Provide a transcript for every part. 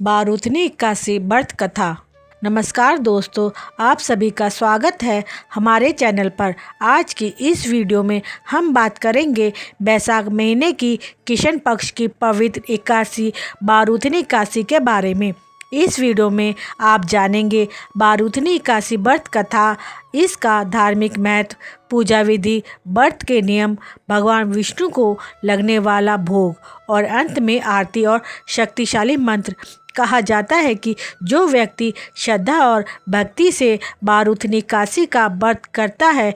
बारूथनी इक्यासी व्रत कथा। नमस्कार दोस्तों, आप सभी का स्वागत है हमारे चैनल पर। आज की इस वीडियो में हम बात करेंगे बैसाख महीने की कृष्ण पक्ष की पवित्र इक्यासी बारूथनी इक्यासी के बारे में। इस वीडियो में आप जानेंगे बारूथनी इक्यासी व्रत कथा, इसका धार्मिक महत्व, पूजा विधि, व्रत के नियम, भगवान विष्णु को लगने वाला भोग और अंत में आरती और शक्तिशाली मंत्र। कहा जाता है कि जो व्यक्ति श्रद्धा और भक्ति से बारूथनी इक्यासी का व्रत करता है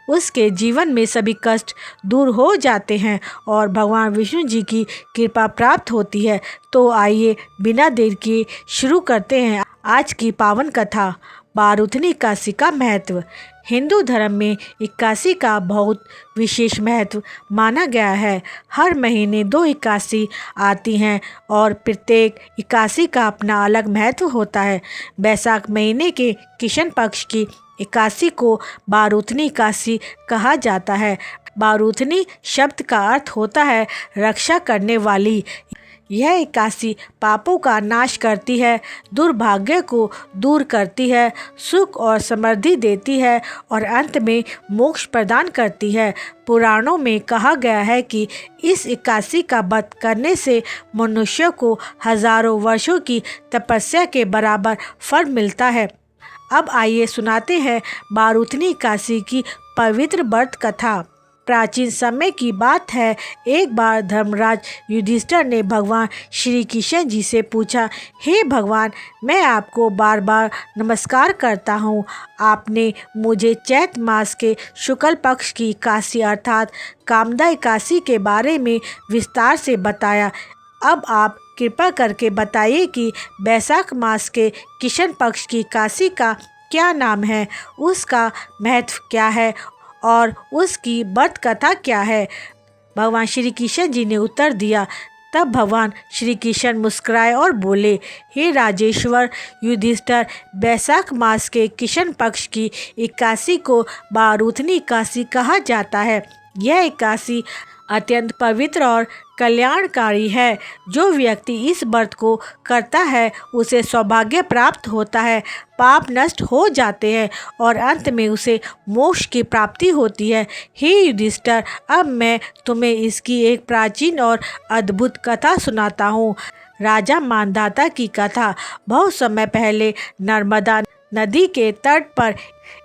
उसके जीवन में सभी कष्ट दूर हो जाते हैं और भगवान विष्णु जी की कृपा प्राप्त होती है। तो आइए बिना देर किए शुरू करते हैं आज की पावन कथा। बारूथनी इक्यासी का महत्व। हिंदू धर्म में इक्यासी का बहुत विशेष महत्व माना गया है। हर महीने 2 इक्यासी आती हैं और प्रत्येक इक्यासी का अपना अलग महत्व होता है। बैसाख महीने के कृष्ण पक्ष की इक्यासी को बारूथनी इक्यासी कहा जाता है। बारूथनी शब्द का अर्थ होता है रक्षा करने वाली। यह इक्यासी पापों का नाश करती है, दुर्भाग्य को दूर करती है, सुख और समृद्धि देती है और अंत में मोक्ष प्रदान करती है। पुराणों में कहा गया है कि इस इक्यासी का व्रत करने से मनुष्य को हजारों वर्षों की तपस्या के बराबर फल मिलता है। अब आइए सुनाते हैं बारूथनी इक्यासी की पवित्र व्रत कथा। प्राचीन समय की बात है। एक बार धर्मराज युधिष्ठिर ने भगवान श्री कृष्ण जी से पूछा, हे भगवान, मैं आपको बार बार नमस्कार करता हूँ। आपने मुझे चैत मास के शुक्ल पक्ष की इक्यासी अर्थात कामदा इक्यासी के बारे में विस्तार से बताया। अब आप कृपा करके बताइए कि बैसाख मास के कृष्ण पक्ष की इक्यासी का क्या नाम है, उसका महत्व क्या है और उसकी व्रत कथा क्या है। भगवान श्री कृष्ण जी ने उत्तर दिया। तब भगवान श्री कृष्ण मुस्कुराए और बोले, हे राजेश्वर युधिष्ठिर, बैसाख मास के कृष्ण पक्ष की इक्यासी को बारूथनी इक्यासी कहा जाता है। यह इक्यासी अत्यंत पवित्र और कल्याणकारी है। जो व्यक्ति इस व्रत को करता है उसे सौभाग्य प्राप्त होता है, पाप नष्ट हो जाते हैं और अंत में उसे मोक्ष की प्राप्ति होती है। हे युधिष्ठिर, अब मैं तुम्हें इसकी एक प्राचीन और अद्भुत कथा सुनाता हूँ। राजा मानधाता की कथा। बहुत समय पहले नर्मदा नदी के तट पर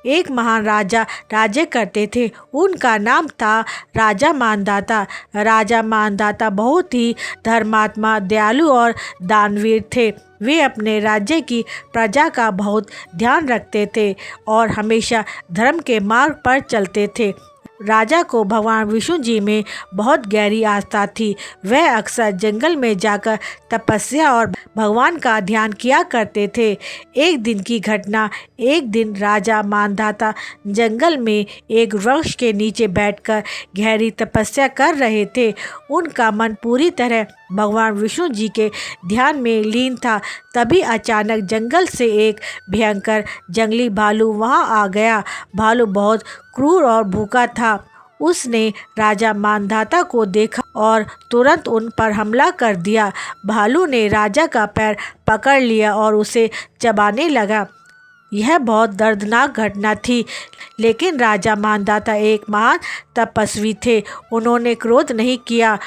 एक महान राजा राज्य करते थे। उनका नाम था राजा मानधाता। राजा मानधाता बहुत ही धर्मात्मा, दयालु और दानवीर थे। वे अपने राज्य की प्रजा का बहुत ध्यान रखते थे और हमेशा धर्म के मार्ग पर चलते थे। राजा को भगवान विष्णु जी में बहुत गहरी आस्था थी। वह अक्सर जंगल में जाकर तपस्या और भगवान का ध्यान किया करते थे। एक दिन की घटना। एक दिन राजा मानधाता जंगल में एक वृक्ष के नीचे बैठकर गहरी तपस्या कर रहे थे। उनका मन पूरी तरह भगवान विष्णु जी के ध्यान में लीन था। तभी अचानक जंगल से एक भयंकर जंगली भालू वहां आ गया। भालू बहुत क्रूर और भूखा था। उसने राजा मानधाता को देखा और तुरंत उन पर हमला कर दिया। भालू ने राजा का पैर पकड़ लिया और उसे चबाने लगा। यह बहुत दर्दनाक घटना थी, लेकिन राजा मानधाता एक महान तपस्वी थे। उन्होंने क्रोध नहीं किया,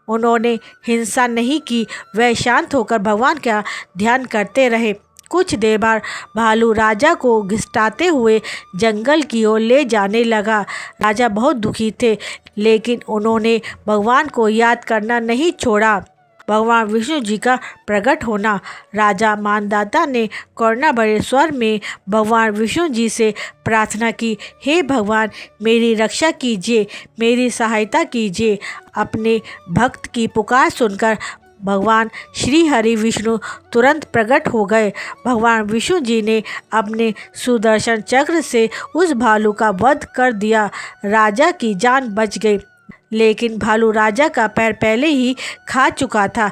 उन्होंने हिंसा नहीं की। वह शांत होकर भगवान का ध्यान करते रहे। कुछ देर बाद भालू राजा को घिसटाते हुए जंगल की ओर ले जाने लगा। राजा बहुत दुखी थे, लेकिन उन्होंने भगवान को याद करना नहीं छोड़ा। भगवान विष्णु जी का प्रकट होना। राजा मानधाता ने करुणा भरे स्वर में भगवान विष्णु जी से प्रार्थना की, हे भगवान, मेरी रक्षा कीजिए, मेरी सहायता कीजिए। अपने भक्त की पुकार सुनकर भगवान श्री हरि विष्णु तुरंत प्रकट हो गए। भगवान विष्णु जी ने अपने सुदर्शन चक्र से उस भालू का वध कर दिया। राजा की जान बच गई, लेकिन भालू राजा का पैर पहले ही खा चुका था।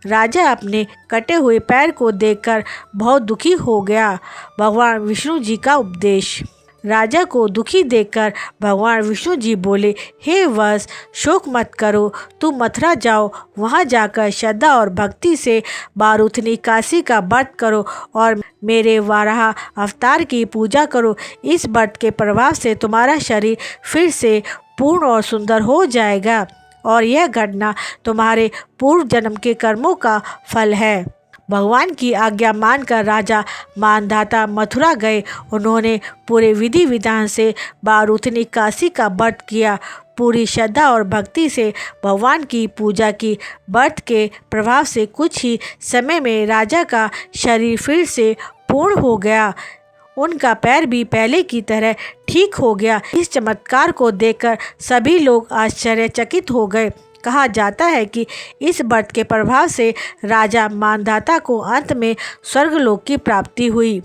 राजा अपने कटे हुए पैर को देखकर बहुत दुखी हो गया। भगवान विष्णु जी का उपदेश। राजा को दुखी देखकर भगवान विष्णु जी बोले, हे वत्स, शोक मत करो, तुम मथुरा जाओ, वहाँ जाकर श्रद्धा और भक्ति से बारूथनी काशी का व्रत करो और मेरे वाराह अवतार की पूजा करो। इस व्रत के प्रभाव से तुम्हारा शरीर फिर से पूर्ण और सुंदर हो जाएगा और यह घटना तुम्हारे पूर्व जन्म के कर्मों का फल है। भगवान की आज्ञा मानकर राजा मानधाता मथुरा गए। उन्होंने पूरे विधि विधान से बारूथनी काशी का व्रत किया, पूरी श्रद्धा और भक्ति से भगवान की पूजा की। व्रत के प्रभाव से कुछ ही समय में राजा का शरीर फिर से पूर्ण हो गया, उनका पैर भी पहले की तरह ठीक हो गया। इस चमत्कार को देखकर सभी लोग आश्चर्यचकित हो गए। कहा जाता है कि इस व्रत के प्रभाव से राजा मानधाता को अंत में स्वर्गलोक की प्राप्ति हुई।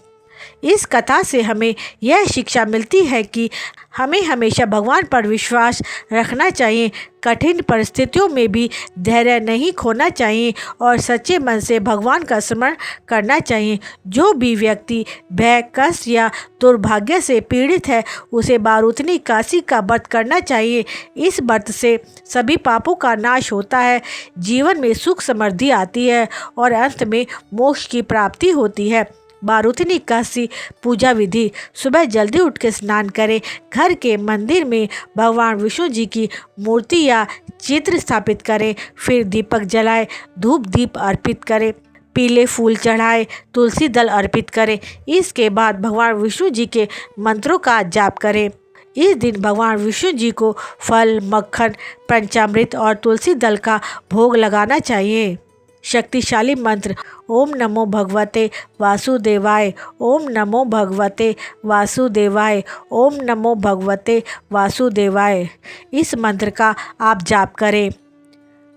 इस कथा से हमें यह शिक्षा मिलती है कि हमें हमेशा भगवान पर विश्वास रखना चाहिए, कठिन परिस्थितियों में भी धैर्य नहीं खोना चाहिए और सच्चे मन से भगवान का स्मरण करना चाहिए। जो भी व्यक्ति भय, कष्ट या दुर्भाग्य से पीड़ित है, उसे बारूथनी काशी का व्रत करना चाहिए। इस व्रत से सभी पापों का नाश होता है, जीवन में सुख समृद्धि आती है और अंत में मोक्ष की प्राप्ति होती है। बारूथनी काशी पूजा विधि: सुबह जल्दी उठ के स्नान करें, घर के मंदिर में भगवान विष्णु जी की मूर्ति या चित्र स्थापित करें, फिर दीपक जलाएं, धूप दीप अर्पित करें, पीले फूल चढ़ाएं, तुलसी दल अर्पित करें। इसके बाद भगवान विष्णु जी के मंत्रों का जाप करें। इस दिन भगवान विष्णु जी को फल, मक्खन, पंचामृत और तुलसी दल का भोग लगाना चाहिए। शक्तिशाली मंत्र: ओम नमो भगवते वासुदेवाय, ओम नमो भगवते वासुदेवाय, ओम नमो भगवते वासुदेवाय। इस मंत्र का आप जाप करें।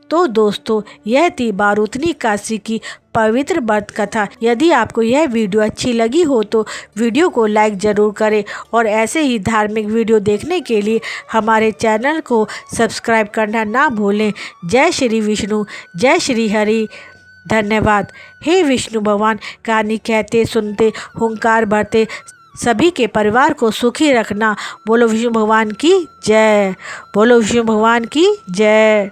तो दोस्तों, यह थी बारूथनी काशी की पवित्र व्रत कथा। यदि आपको यह वीडियो अच्छी लगी हो तो वीडियो को लाइक ज़रूर करें और ऐसे ही धार्मिक वीडियो देखने के लिए हमारे चैनल को सब्सक्राइब करना ना भूलें। जय श्री विष्णु, जय श्री हरि। धन्यवाद। हे विष्णु भगवान, कहानी कहते सुनते हुंकार भरते सभी के परिवार को सुखी रखना। बोलो विष्णु भगवान की जय, बोलो विष्णु भगवान की जय।